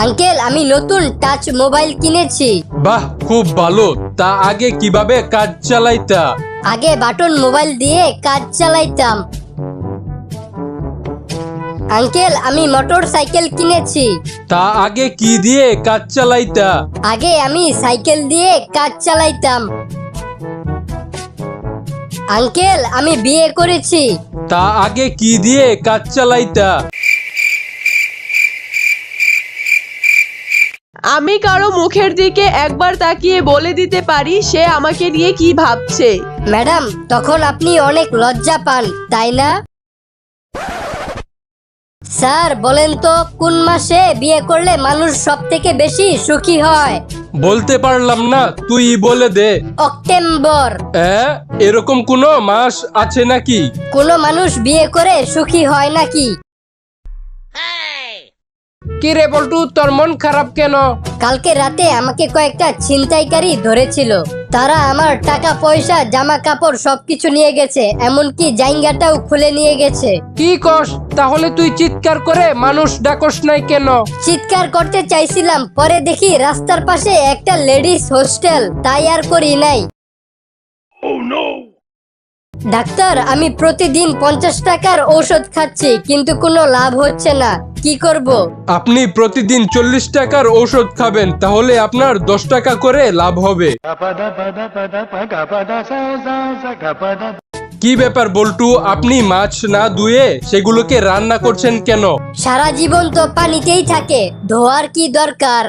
Uncle, আমি নতুন touch mobile কিনেছি। বাহ, খুব ভালো। তা আগে কিভাবে কাজ চালাইতা? আগে বাটন মোবাইল দিয়ে কাজ চালাইতাম। আঙ্কেল, আমি মোটর সাইকেল কিনেছি। তা আগে কি দিয়ে কাজ চালাইতা? আগে আমি সাইকেল দিয়ে কাজ চালাইতাম। আঙ্কেল, আমি বিয়ে করেছি। তা আগে কি দিয়ে কাজ চালাইতা? আমি কারো মুখের দিকে একবার তাকিয়ে বলে দিতে পারি সে আমাকে নিয়ে কি ভাবছে। ম্যাডাম, তখন আপনি অনেক লজ্জা পান, তাই না? স্যার, বলেন তো কোন মাসে বিয়ে করলে মানুষ সব থেকে বেশি সুখী হয়? বলতে পারলাম না, তুই বলে দে। অক্টোবর। এরকম কোনো মাস আছে নাকি? কোনো মানুষ বিয়ে করে সুখী হয় নাকি? কি রে বল্টু, তোর মন খারাপ কেন? কালকে রাতে আমাকে কয়েকটা ছিনতাইকারী ধরেছিল। তারা আমার টাকা পয়সা জামা কাপড় সবকিছু নিয়ে গেছে, এমনকি জাইঙ্গাটাও খুলে নিয়ে গেছে। কি কস? তাহলে তুই চিৎকার করে মানুষ ডাকস নাই কেন? চিৎকার করতে চাইছিলাম, পরে দেখি রাস্তার পাশে একটা লেডিস হোস্টেল, তাই আর করি নাই। ডাক্তার, আমি প্রতিদিন 50 টাকার ঔষধ খাচ্ছি, কিন্তু কোনো লাভ হচ্ছে না, কি করব? আপনি প্রতিদিন 40 টাকার ঔষধ খাবেন, তাহলে আপনার 10 টাকা করে লাভ হবে। কি ব্যাপার বল্টু, আপনি মাছ না ধুয়ে সেগুলোকে রান্না করছেন কেন? সারা জীবন তো পানিতেই থাকে, ধোয়ার কি দরকার?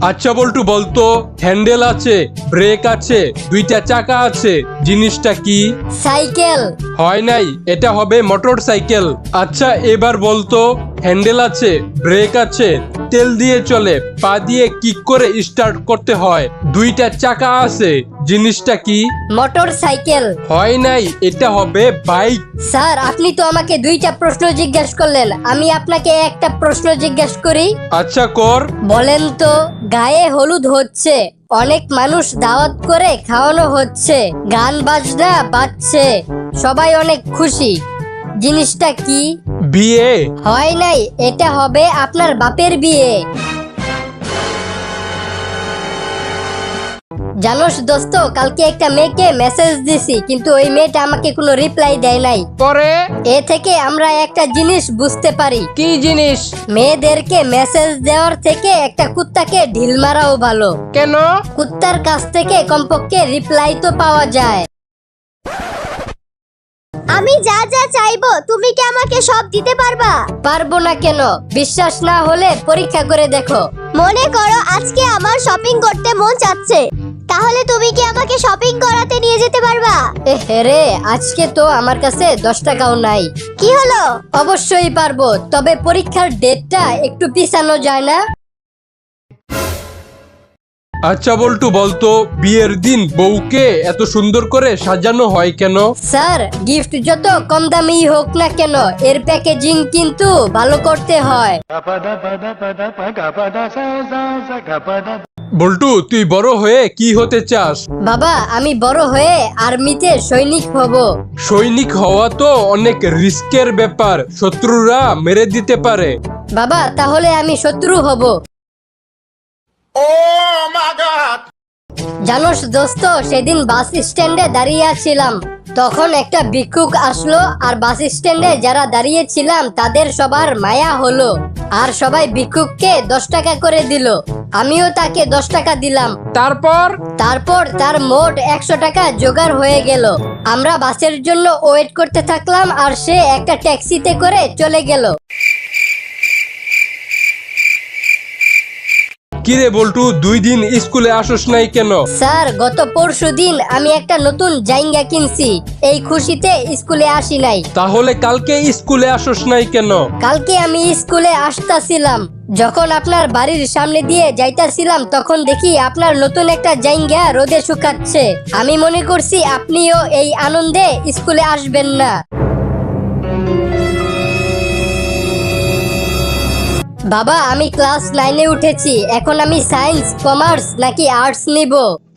আচ্ছা বল্টু, বলতো হ্যান্ডেল আছে, ব্রেক আছে, দুইটা চাকা আছে, জিনিসটা কি? সাইকেল। হয় নাই, এটা হবে মোটর সাইকেল। আচ্ছা এবার বলতো, হ্যান্ডেল আছে, ব্রেক আছে, তেল দিয়ে চলে, পা দিয়ে কিক করে স্টার্ট করতে হয়, দুইটা চাকা আছে, জিনিসটা কি? Motor cycle. হয় নাই, এটা হবে বাইক। স্যার, আপনি তো আমাকে দুইটা প্রশ্ন জিজ্ঞেস করলেন, আমি আপনাকে একটা প্রশ্ন জিজ্ঞেস করি। আচ্ছা কর। বলেন তো, গায়ে হলুদ হচ্ছে, অনেক মানুষ দাওয়াত করে খাওয়ানো হচ্ছে, গান বাজনা বাজছে, সবাই অনেক খুশি, জিনিসটা কি? বিয়ে। হয় নাই, এটা হবে আপনার বাপের বিয়ে। জানোস দোস্ত, কালকে একটা মেয়েকে মেসেজ দিছি, কিন্তু ওই মেয়েটা আমাকে কোনো রিপ্লাই দেয় নাই। পরে? এ থেকে আমরা একটা জিনিস বুঝতে পারি। কি জিনিস? মেয়েদেরকে মেসেজ দেওয়ার থেকে একটা কুত্তাকে ঢিল মারাও ভালো। কেন? কুত্তার কাছ থেকে কমপক্ষে রিপ্লাই তো পাওয়া যায়। আমি যা যা চাইবো তুমি কি আমাকে সব দিতে পারবা? পারবো না কেন? বিশ্বাস না হলে পরীক্ষা করে দেখো। মনে করো আজকে আমার শপিং করতে মন চাচ্ছে, তাহলে তুমি কি আমাকে শপিং করাতে নিয়ে যেতে পারবা? রে, আজকে তো আমার কাছে 10 টাকাও নাই। কি হলো? অবশ্যই পারবো, তবে পরীক্ষার ডেটটা একটু পিছানো যায় না? আচ্ছা বল্টু, বলতো বিয়ের দিন বউকে এত সুন্দর করে সাজানো হয় কেন? স্যার, গিফট যত কম দামি হোক না কেন, এর প্যাকেজিং কিন্তু ভালো করতে হয়। বল্টু, তুই বড় হয়ে কি হতে চাস? বাবা, আমি বড় হয়ে আর্মিতে সৈনিক হব। সৈনিক হওয়া তো অনেক রিস্কের ব্যাপার, শত্রুরা মেরে দিতে পারে। বাবা, তাহলে আমি শত্রু হব। জানোস দোস্ত, সেদিন বাস স্ট্যান্ডে দাঁড়িয়ে ছিলাম, তখন একটা ভিক্ষুক আসলো, আর বাস স্ট্যান্ডে যারা দাঁড়িয়ে ছিলাম তাদের সবার মায়া হলো, আর সবাই ভিক্ষুককে 10 টাকা করে দিল। আমিও তাকে 10 টাকা দিলাম। তারপর তার মোট 100 টাকা জোগাড় হয়ে গেল। আমরা বাসের জন্য ওয়েট করতে থাকলাম, আর সে একটা ট্যাক্সিতে করে চলে গেল। কিরে বল্টু, 2 দিন স্কুলে আসোস নাই কেন? স্যার, গত পরশুদিন আমি একটা নতুন জাইঙ্গা কিনছি, এই খুশিতে স্কুলে আসি নাই। তাহলে কালকে স্কুলে আসোস নাই কেন? কালকে আমি স্কুলে আসতাছিলাম, যখন আপনার বাড়ির সামনে দিয়ে যাইতাছিলাম, তখন দেখি আপনার নতুন একটা জাইঙ্গা রোদে শুকাচ্ছে। আমি মনে করছি আপনিও এই আনন্দে স্কুলে আসবেন না। বাবা, আমি ক্লাস 9-এ উঠেছি, এখন আমি সায়েন্স, কমার্স নাকি আর্টস নিব?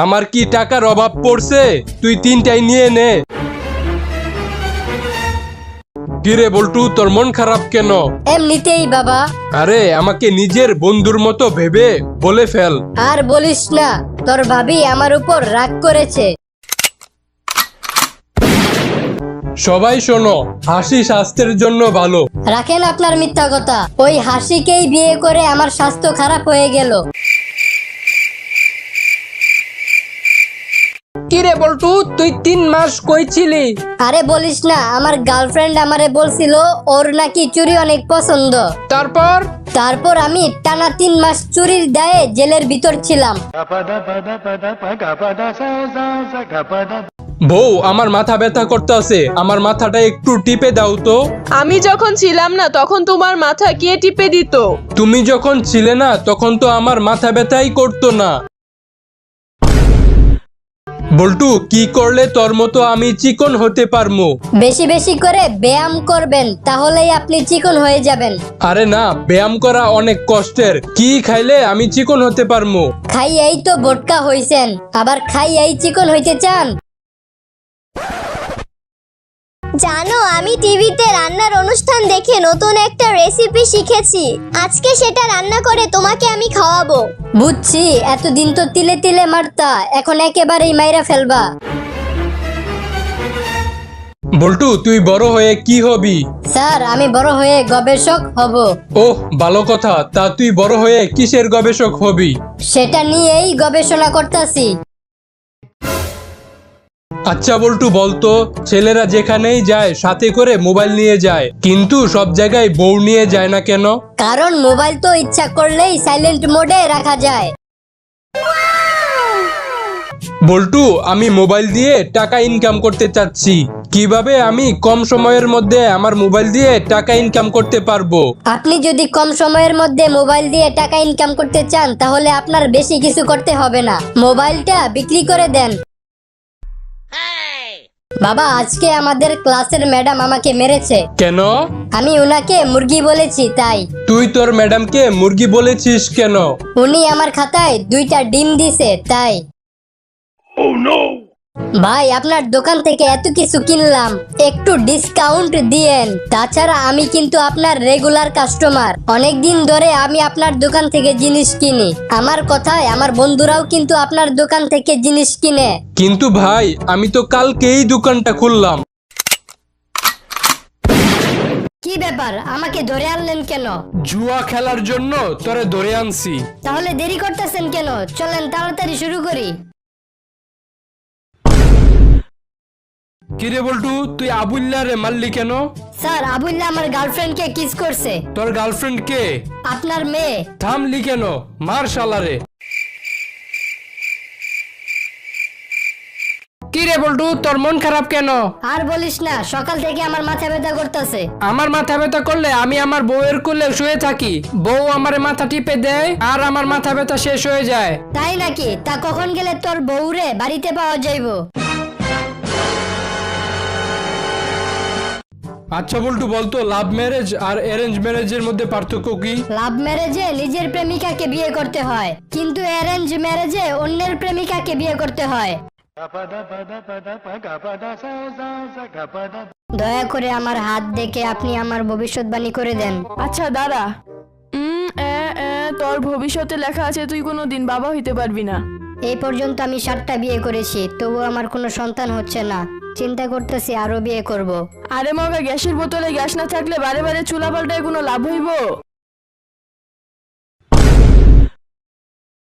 আমার কি টাকার অভাব পড়ছে? তুই 3টাই নিয়ে নে। কিরে বল্টু, তোর মন খারাপ কেন? এমনিতেই বাবা। আরে আমাকে নিজের বন্ধুর মতো ভেবে বলে ফেল। আর বলিস না, তোর ভাবি আমার উপর রাগ করেছে। সবাই শোনো, হাসি স্বাস্থ্যের জন্য ভালো। রাখেন আপনার মিথ্যা কথা। ওই হাসিকেই বিয়ে করে আমার স্বাস্থ্য খারাপ হয়ে গেল। কিরে বল্টু, তুই 3 মাস কই ছিলি? আরে বলিস না, আমার গার্লফ্রেন্ড আমারে বলছিল ওর নাকি চুরি অনেক পছন্দ। তারপর আমি টানা 3 মাস চুরির দায়ে জেলের ভিতর ছিলাম। বউ, আমার মাথা ব্যথা করতেছে, আমার মাথাটা একটু টিপে দাও তো। আমি যখন ছিলাম না তখন তোমার মাথা কে টিপে দিত? তুমি যখন ছিলে না তখন তো আমার মাথা ব্যথাই করতো না। বল্টু, কি করলে তোর মতো আমি চিকন হতে পারবো? বেশি বেশি করে ব্যায়াম করবেন, তাহলেই আপনি চিকন হয়ে যাবেন। আরে না, ব্যায়াম করা অনেক কষ্টের। কি খাইলে আমি চিকন হতে পারবো? খাইয়েই তো বোটকা হইছেন, আবার খাইয়েই চিকন হইতে চান? জানো, আমি টিভিতে রান্নার অনুষ্ঠান দেখে নতুন একটা রেসিপি শিখেছি। আজকে সেটা রান্না করে তোমাকে আমি খাওয়াবো। বুঝছি, এতদিন তো তিলে তিলে মারতা, এখন একেবারেই মাইরা ফেলবা। বল্টু, তুই বড় হয়ে কি হবি? স্যার, আমি বড় হয়ে গবেষক হব। ওহ, ভালো কথা। তা তুই বড় হয়ে কিসের গবেষক হবি? সেটা নিয়েই গবেষণা করতেছি। আচ্ছা বল্টু, বলতো, ছেলেরা যেখানেই যায় সাথে করে মোবাইল নিয়ে যায়, কিন্তু সব জায়গায় বউ নিয়ে যায় না কেন? কারণ মোবাইল তো ইচ্ছা করলেই সাইলেন্ট মোডে রাখা যায়। বল্টু, আমি মোবাইল দিয়ে টাকা ইনকাম করতে চাচ্ছি। কিভাবে আমি কম সময়ের মধ্যে আমার মোবাইল দিয়ে টাকা ইনকাম করতে পারবো? আপনি যদি কম সময়ের মধ্যে মোবাইল দিয়ে টাকা ইনকাম করতে চান, তাহলে আপনার বেশি কিছু করতে হবে না, মোবাইলটা বিক্রি করে দেন। বাবা, আজকে আমাদের ক্লাসের ম্যাডাম আমাকে মেরেছে। কেন? আমি উনাকে মুরগি বলেছি তাই। তুই তোর ম্যাডামকে মুরগি বলেছিস কেন? উনি আমার খাতায় 2টা ডিম দিছে তাই। ভাই, আপনার দোকান থেকে এত কিছু কিনলাম, একটু ডিসকাউন্ট দিয়েন। তাছাড়া আমি কিন্তু আপনার রেগুলার কাস্টমার, অনেকদিন ধরে আমি আপনার দোকান থেকে জিনিস কিনি। আমার কথায় আমার বন্ধুরাও কিন্তু আপনার দোকান থেকে জিনিস কিনে। কিন্তু ভাই, আমি তো কালকেই দোকানটা খুললাম। কি ব্যাপার, আমাকে ধরে আনলেন কেন? জুয়া খেলার জন্য তোরে ধরে আনছি। তাহলে দেরি করতেছেন কেন? চলেন তাড়াতাড়ি শুরু করি। কিরে বল্টু, তুই আবুল্লা রে মারলি কেন? স্যার, আবুল্লাহ আমার গার্লফ্রেন্ডকে কিস করছে। তোর গার্লফ্রেন্ড কে? আপনার মেয়ে। থামলি কেন? মার শালারে। কিরে বল্টু, তোর মন খারাপ কেন? আর বলিস না, সকাল থেকে আমার মাথা ব্যথা করতেছে। আমার মাথা ব্যথা করলে আমি আমার বউয়ের কোলে শুয়ে থাকি, বউ আমার মাথা টিপে দেয় আর আমার মাথা ব্যথা শেষ হয়ে যায়। তাই নাকি? তা কখন গেলে তোর বউরে বাড়িতে পাওয়া যাইবো? আচ্ছা বল্টু, বলতো, লাভ ম্যারেজ আর অ্যারেঞ্জ ম্যারেজের মধ্যে পার্থক্য কি? লাভ ম্যারেজে নিজের প্রেমিকাকে বিয়ে করতে হয়, কিন্তু অ্যারেঞ্জ ম্যারেজে অন্যের প্রেমিকাকে বিয়ে করতে হয়। দয়া করে আমার হাত দেখে আপনি আমার ভবিষ্যৎবাণী করে দেন। আচ্ছা দাঁড়া। তোর ভবিষ্যতে লেখা আছে তুই কোনোদিন বাবা হইতে পারবি না। এই পর্যন্ত আমি 7টা বিয়ে করেছি, তবু আমার কোনো সন্তান হচ্ছে না। চিন্তা করতেছি আরো বিয়ে করব। আরে মগা, গ্যাসের বোতলে গ্যাস না থাকলে বারে বারে চুলা পাল্টায় কোনো লাভ হইব?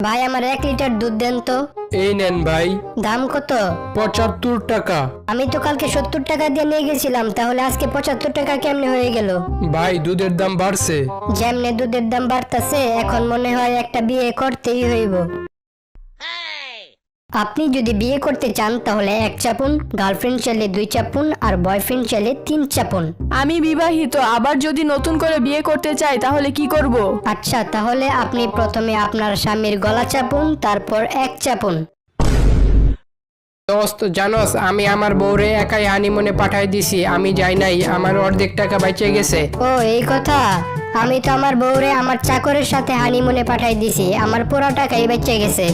ভাই, আমার 1 লিটার দুধ দেন তো। এই নেন ভাই। দাম কত? 75 টাকা। আমি তো কালকে 70 টাকা দিয়ে নিয়ে গেছিলাম, তাহলে আজকে 75 টাকা কেমনে হয়ে গেল? ভাই, দুধের দাম বাড়ছে। যেমনে দুধের দাম বাড়তাছে, এখন মনে হয় একটা বিয়ে করতেই হইব। আপনি যদি বিয়ে করতে চান তাহলে 1 চাপুন, গার্লফ্রেন্ড চাইলে 2 চাপুন, আর বয়ফ্রেন্ড চাইলে 3 চাপুন। আমি বিবাহিত, আবার যদি নতুন করে বিয়ে করতে চাই তাহলে কি করব? আচ্ছা, তাহলে আপনি প্রথমে আপনার স্বামীর গলা চাপুন, তারপর 1 চাপুন। দোস্ত, জানোস আমি আমার বউরে একাই হানিমুনে পাঠাই দিছি, আমি যাই নাই, আমার অর্ধেক টাকা বেঁচে গেছে। ও, এই কথা। আমি তো আমার বউরে আমার চাকরের সাথে হানিমুনে পাঠাই দিছি, আমার পুরো টাকাই বেঁচে গেছে।